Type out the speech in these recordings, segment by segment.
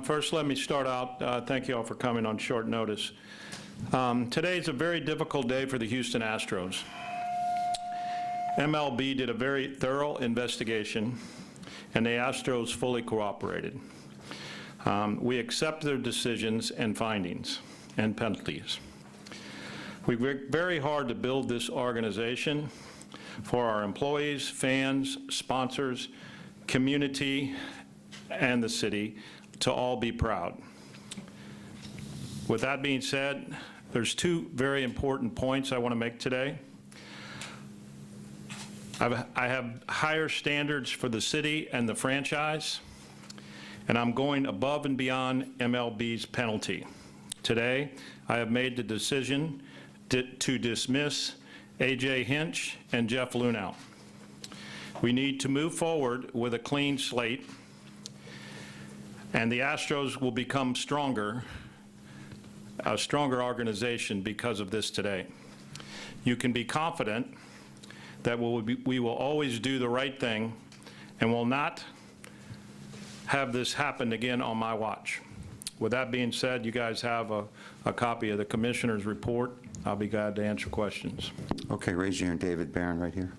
First, let me start out. Thank you all for coming on short notice. Today is a very difficult day for the Houston Astros. MLB did a very thorough investigation, and the Astros fully cooperated. We accept their decisions and findings and penalties. We worked very hard to build this organization for our employees, fans, sponsors, community, and the city to all be proud. With that being said, there's two very important points I want to make today. I have higher standards for the city and the franchise, and I'm going above and beyond MLB's penalty. Today, I have made the decision to dismiss A.J. Hinch and Jeff Luhnow. We need to move forward with a clean slate, and the Astros will become stronger, a stronger organization because of this today. You can be confident that we will always do the right thing and will not have this happen again on my watch. With that being said, you guys have a copy of the Commissioner's report. I'll be glad to answer questions. Okay, raise your hand. David Barron right here.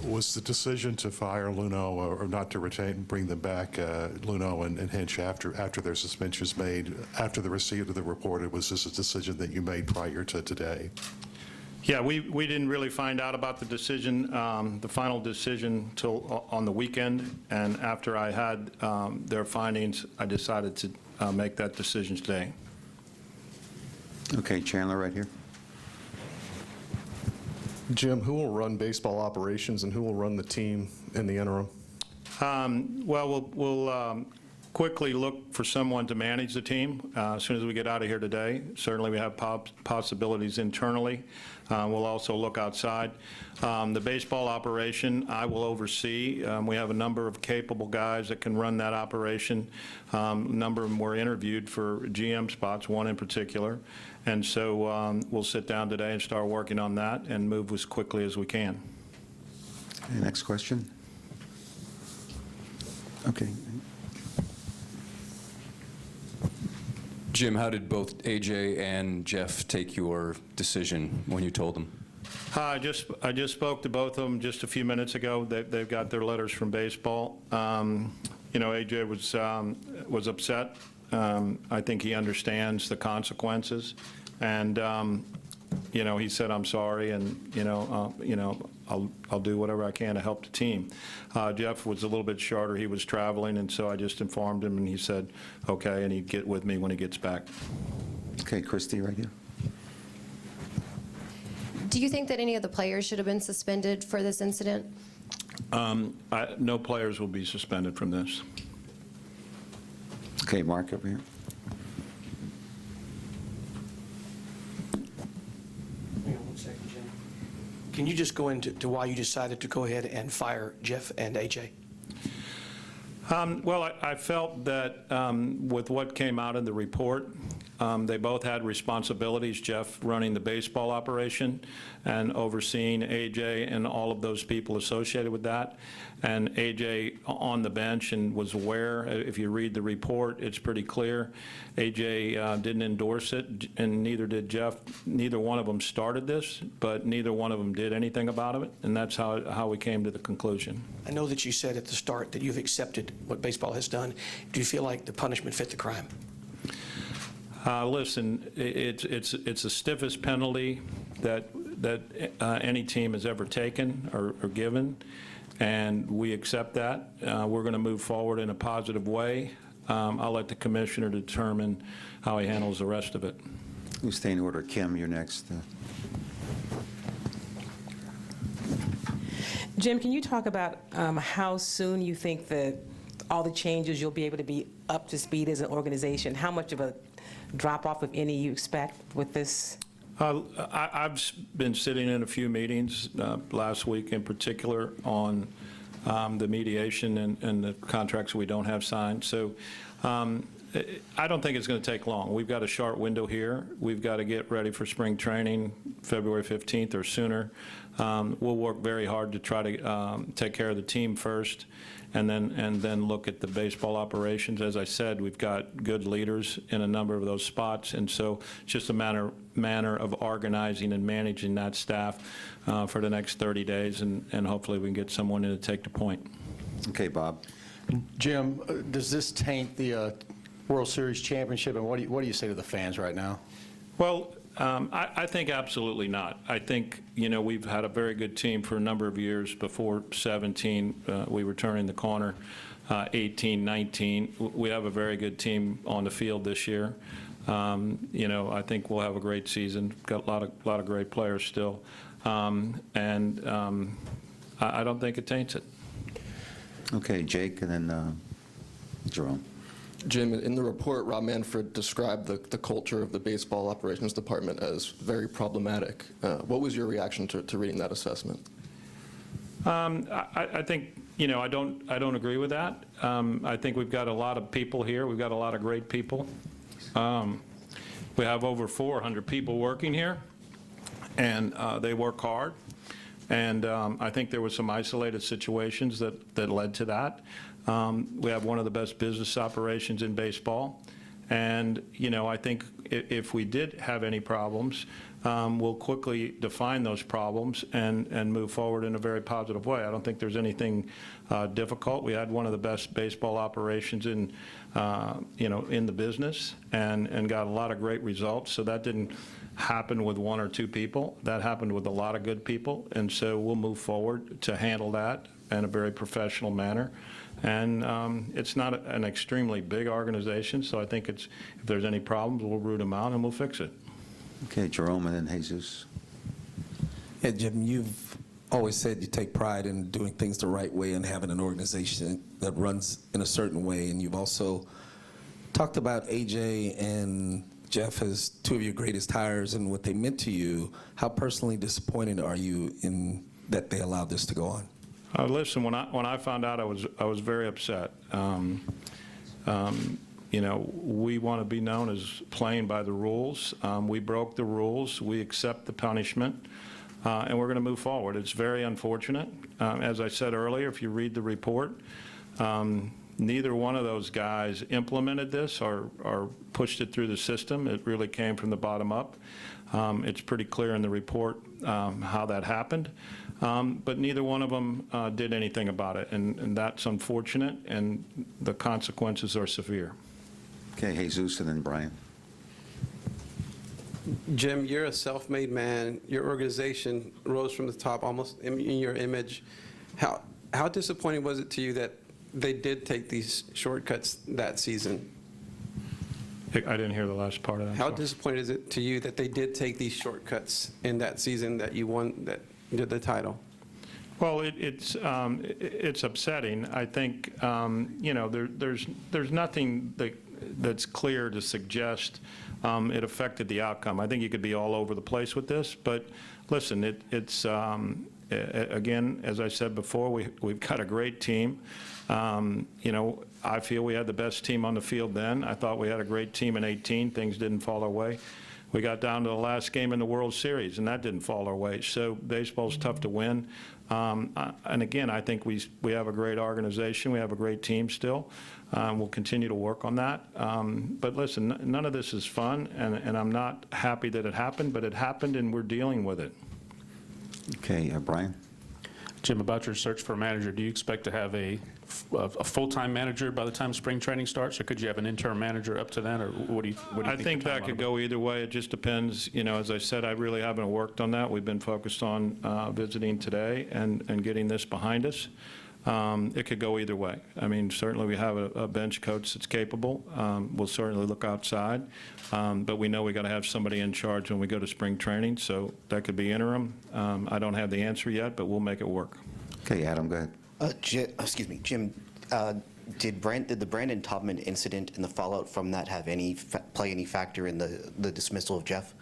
Was the decision to fire Luhnow or not to retain, bring them back, Luhnow and Hinch, after their suspensions made, after the receipt of the report, was this a decision that you made prior to today? Yeah, we didn't really find out about the decision, the final decision, till on the weekend, and after I had their findings, I decided to make that decision today. Okay, Chandler right here. Jim, who will run baseball operations and who will run the team in the interim? Well, we'll quickly look for someone to manage the team as soon as we get out of here today. Certainly we have possibilities internally. We'll also look outside. The baseball operation I will oversee. We have a number of capable guys that can run that operation. A number of them were interviewed for GM spots, one in particular. And so we'll sit down today and start working on that and move as quickly as we can. Okay, next question. Okay. Jim, how did both AJ and Jeff take your decision when you told them? I just spoke to both of them just a few minutes ago. They've got their letters from baseball. You know, AJ was upset. I think he understands the consequences, and you know, he said, "I'm sorry," and you know, I'll do whatever I can to help the team. Jeff was a little bit shorter. He was traveling, and so I just informed him, and he said, "Okay," and he'd get with me when he gets back. Okay, Christy, right here. Do you think that any of the players should have been suspended for this incident? No players will be suspended from this. Okay, Mark over here. Hang on one second, Jim. Can you just go into why you decided to go ahead and fire Jeff and AJ? Well, I felt that with what came out in the report, they both had responsibilities, Jeff running the baseball operation and overseeing AJ and all of those people associated with that, and AJ on the bench and was aware. If you read the report, it's pretty clear. AJ didn't endorse it, and neither did Jeff. Neither one of them started this, but neither one of them did anything about it, and that's how we came to the conclusion. I know that you said at the start that you've accepted what baseball has done. Do you feel like the punishment fit the crime? Listen, it's the stiffest penalty that any team has ever taken or given, and we accept that. We're going to move forward in a positive way. I'll let the commissioner determine how he handles the rest of it. We'll stay in order. Kim, you're next. Jim, can you talk about how soon you think that all the changes you'll be able to be up to speed as an organization? How much of a drop-off, if any, you expect with this? I've been sitting in a few meetings last week in particular on the mediation and the contracts we don't have signed. So I don't think it's going to take long. We've got a short window here. We've got to get ready for spring training February 15th or sooner. We'll work very hard to try to take care of the team first and then look at the baseball operations. As I said, we've got good leaders in a number of those spots, and so it's just a manner of organizing and managing that staff for the next 30 days, and hopefully we can get someone in to take the point. Okay, Bob. Jim, does this taint the World Series championship, and what do you say to the fans right now? Well, I think absolutely not. I think, we've had a very good team for a number of years. Before 17, we were turning the corner. 18, 19, we have a very good team on the field this year. I think we'll have a great season. Got a lot of great players still. I don't think it taints it. Okay, Jake, and then Jerome. Jim, in the report, Rob Manfred described the culture of the baseball operations department as very problematic. What was your reaction to reading that assessment? I think, I don't agree with that. I think we've got a lot of people here. We've got a lot of great people. We have over 400 people working here, and they work hard. And I think there were some isolated situations that led to that. We have one of the best business operations in baseball. And, I think if we did have any problems, we'll quickly define those problems and move forward in a very positive way. I don't think there's anything difficult. We had one of the best baseball operations in the business and got a lot of great results. So that didn't happen with one or two people. That happened with a lot of good people. And so we'll move forward to handle that in a very professional manner. And it's not an extremely big organization, so I think if there's any problems, we'll root them out and we'll fix it. Okay, Jerome, and then Jesus. Yeah, Jim, you've always said you take pride in doing things the right way and having an organization that runs in a certain way. And you've also talked about AJ and Jeff as two of your greatest hires and what they meant to you. How personally disappointed are you in that they allowed this to go on? Listen, when I found out, I was very upset. We want to be known as playing by the rules. We broke the rules. We accept the punishment, and we're going to move forward. It's very unfortunate. As I said earlier, if you read the report, neither one of those guys implemented this or pushed it through the system. It really came from the bottom up. It's pretty clear in the report how that happened. But neither one of them did anything about it, and that's unfortunate, and the consequences are severe. Okay, Jesus, and then Brian. Jim, you're a self-made man. Your organization rose from the top almost in your image. How disappointing was it to you that they did take these shortcuts that season? I didn't hear the last part of that. How disappointed is it to you that they did take these shortcuts in that season that you won, that did the title? Well, it's upsetting. I think there's nothing that's clear to suggest it affected the outcome. I think you could be all over the place with this, but listen, it's again, as I said before, we've got a great team. I feel we had the best team on the field then. I thought we had a great team in 18. Things didn't fall our way. We got down to the last game in the World Series, and that didn't fall our way. So baseball's tough to win. And again, I think we have a great organization. We have a great team still. We'll continue to work on that. But listen, none of this is fun, and I'm not happy that it happened, but it happened, and we're dealing with it. Okay, Brian. Jim, about your search for a manager, do you expect to have a full-time manager by the time spring training starts, or could you have an interim manager up to then, or what do you think? I think that could go either way. It just depends. As I said, I really haven't worked on that. We've been focused on visiting today and getting this behind us. It could go either way. I mean, certainly we have a bench coach that's capable. We'll certainly look outside, but we know we got to have somebody in charge when we go to spring training, so that could be interim. I don't have the answer yet, but we'll make it work. Okay, Adam, go ahead. Jim, did the Brandon Taubman incident and the fallout from that have play any factor in the dismissal of Jeff?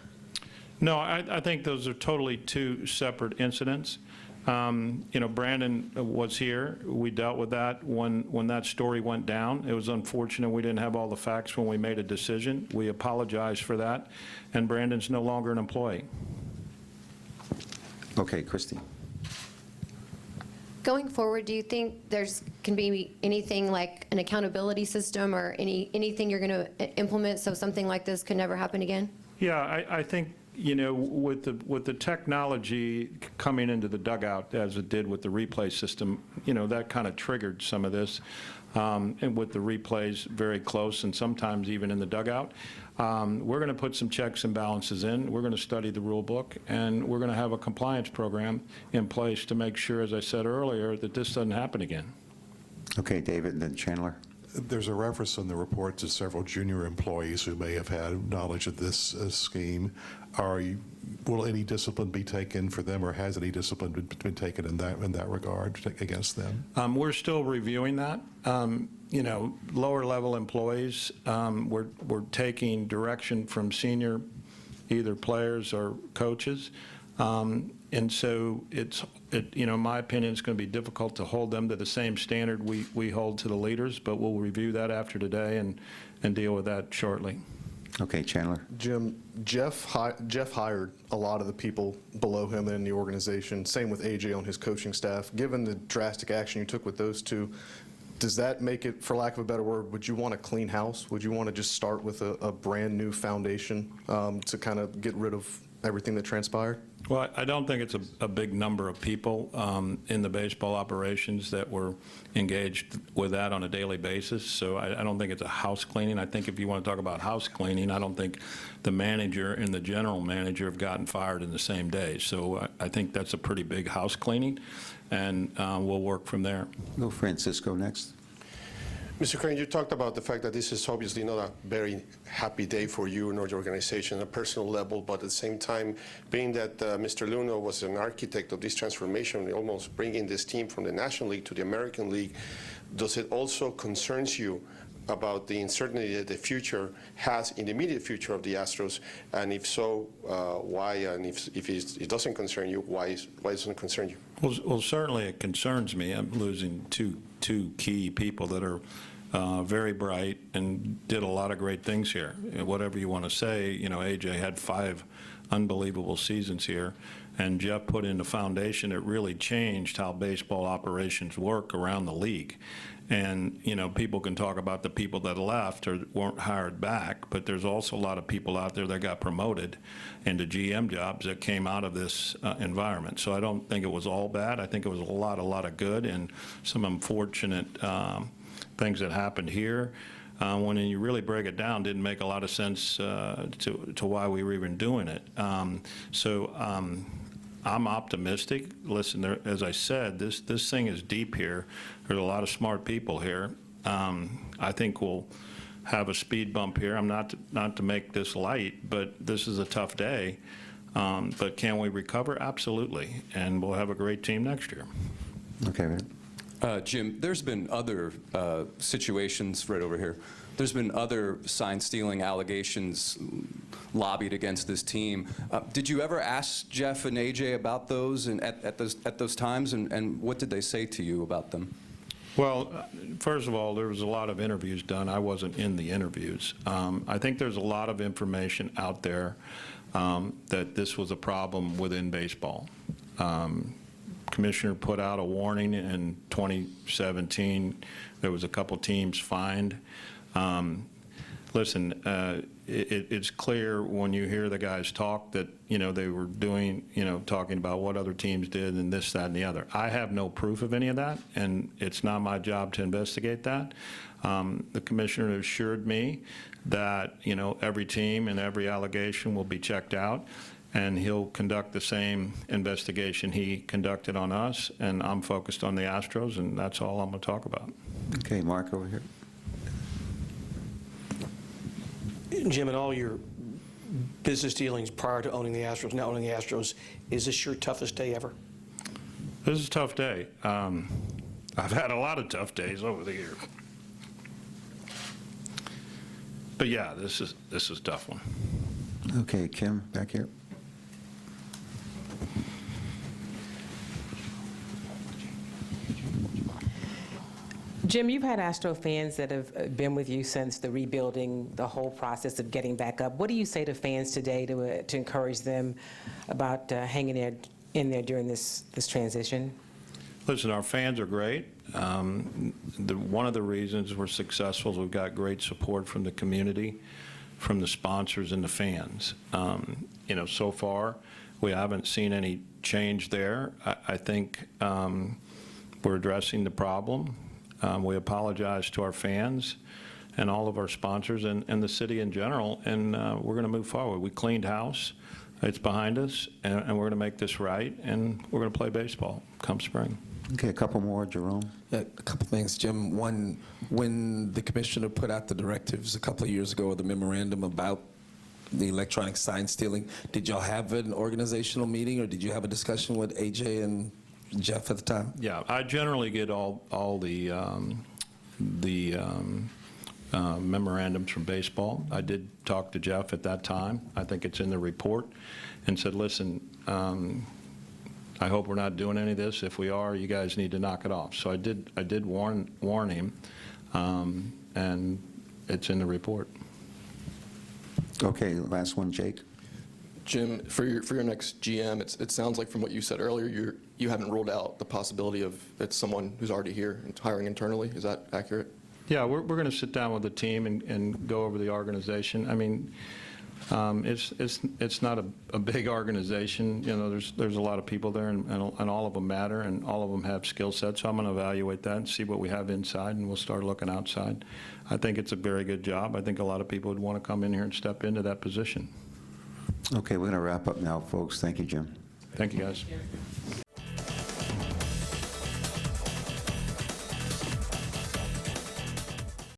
No, I think those are totally two separate incidents. Brandon was here. We dealt with that when that story went down. It was unfortunate we didn't have all the facts when we made a decision. We apologize for that, and Brandon's no longer an employee. Okay, Christie. Going forward, do you think can be anything like an accountability system or anything you're going to implement so something like this could never happen again? Yeah, I think, with the technology coming into the dugout as it did with the replay system, that kind of triggered some of this, and with the replays very close and sometimes even in the dugout. We're going to put some checks and balances in. We're going to study the rule book, and we're going to have a compliance program in place to make sure, as I said earlier, that this doesn't happen again. Okay, David, and then Chandler. There's a reference in the report to several junior employees who may have had knowledge of this scheme. Will any discipline be taken for them, or has any discipline been taken in that regard against them? We're still reviewing that. Lower level employees, we're taking direction from senior either players or coaches. And so in my opinion, it's going to be difficult to hold them to the same standard we hold to the leaders, but we'll review that after today and deal with that shortly. Okay, Chandler. Jim, Jeff hired a lot of the people below him in the organization. Same with AJ on his coaching staff. Given the drastic action you took with those two, does that make it, for lack of a better word, would you want a clean house? Would you want to just start with a brand new foundation to kind of get rid of everything that transpired? Well, I don't think it's a big number of people in the baseball operations that were engaged with that on a daily basis, so I don't think it's a house cleaning. I think if you want to talk about house cleaning, I don't think the manager and the general manager have gotten fired in the same day. So I think that's a pretty big house cleaning, and we'll work from there. Go Francisco next. Mr. Crane, you talked about the fact that this is obviously not a very happy day for you nor your organization on a personal level, but at the same time, being that Mr. Luno was an architect of this transformation, almost bringing this team from the National League to the American League, does it also concerns you about the uncertainty that the future has in the immediate future of the Astros? And if so, why? And if it doesn't concern you, why doesn't it concern you? Well, certainly it concerns me. I'm losing two key people that are very bright and did a lot of great things here. Whatever you want to say, AJ had 5 unbelievable seasons here, and Jeff put in a foundation that really changed how baseball operations work around the league. And, people can talk about the people that left or weren't hired back, but there's also a lot of people out there that got promoted into GM jobs that came out of this environment. So I don't think it was all bad. I think it was a lot of good and some unfortunate things that happened here. When you really break it down, didn't make a lot of sense to why we were even doing it. I'm optimistic. Listen, as I said, this thing is deep here. There's a lot of smart people here. I think we'll have a speed bump here. I'm not to make this light, but this is a tough day. But can we recover? Absolutely. And we'll have a great team next year. Okay, man. Jim, there's been other situations right over here. There's been other sign stealing allegations lobbied against this team. Did you ever ask Jeff and AJ about those and at those times, and what did they say to you about them? Well, first of all, there was a lot of interviews done. I wasn't in the interviews. I think there's a lot of information out there that this was a problem within baseball. Commissioner put out a warning in 2017. There was a couple teams fined. Listen, it's clear when you hear the guys talk that, they were doing, talking about what other teams did and this, that, and the other. I have no proof of any of that, and it's not my job to investigate that. The commissioner assured me that, every team and every allegation will be checked out, and he'll conduct the same investigation he conducted on us, and I'm focused on the Astros, and that's all I'm going to talk about. Okay, Mark over here. Jim, in all your business dealings prior to owning the Astros, now owning the Astros, is this your toughest day ever? This is a tough day. I've had a lot of tough days over the years. But yeah, this is a tough one. Okay, Kim, back here. Jim, you've had Astro fans that have been with you since the rebuilding, the whole process of getting back up. What do you say to fans today to encourage them about hanging in there during this transition? Listen, our fans are great. One of the reasons we're successful is we've got great support from the community, from the sponsors and the fans. So far, we haven't seen any change there. I think we're addressing the problem. We apologize to our fans and all of our sponsors and the city in general, and we're going to move forward. We cleaned house. It's behind us, and we're going to make this right, and we're going to play baseball come spring. Okay, a couple more, Jerome. Yeah, a couple things, Jim. One, when the commissioner put out the directives a couple of years ago, the memorandum about the electronic sign stealing, did y'all have an organizational meeting, or did you have a discussion with AJ and Jeff at the time? Yeah, I generally get all the memorandums from baseball. I did talk to Jeff at that time. I think it's in the report, and said, listen, I hope we're not doing any of this. If we are, you guys need to knock it off. So I did warn him, and it's in the report. Okay, last one, Jake. Jim, for your next GM, it sounds like from what you said earlier, you haven't ruled out the possibility of it's someone who's already here and hiring internally. Is that accurate? Yeah, we're going to sit down with the team and go over the organization. I mean, it's not a big organization. There's a lot of people there, and all of them matter, and all of them have skill sets. So I'm going to evaluate that and see what we have inside, and we'll start looking outside. I think it's a very good job. I think a lot of people would want to come in here and step into that position. Okay, we're going to wrap up now, folks. Thank you, Jim. Thank you, guys.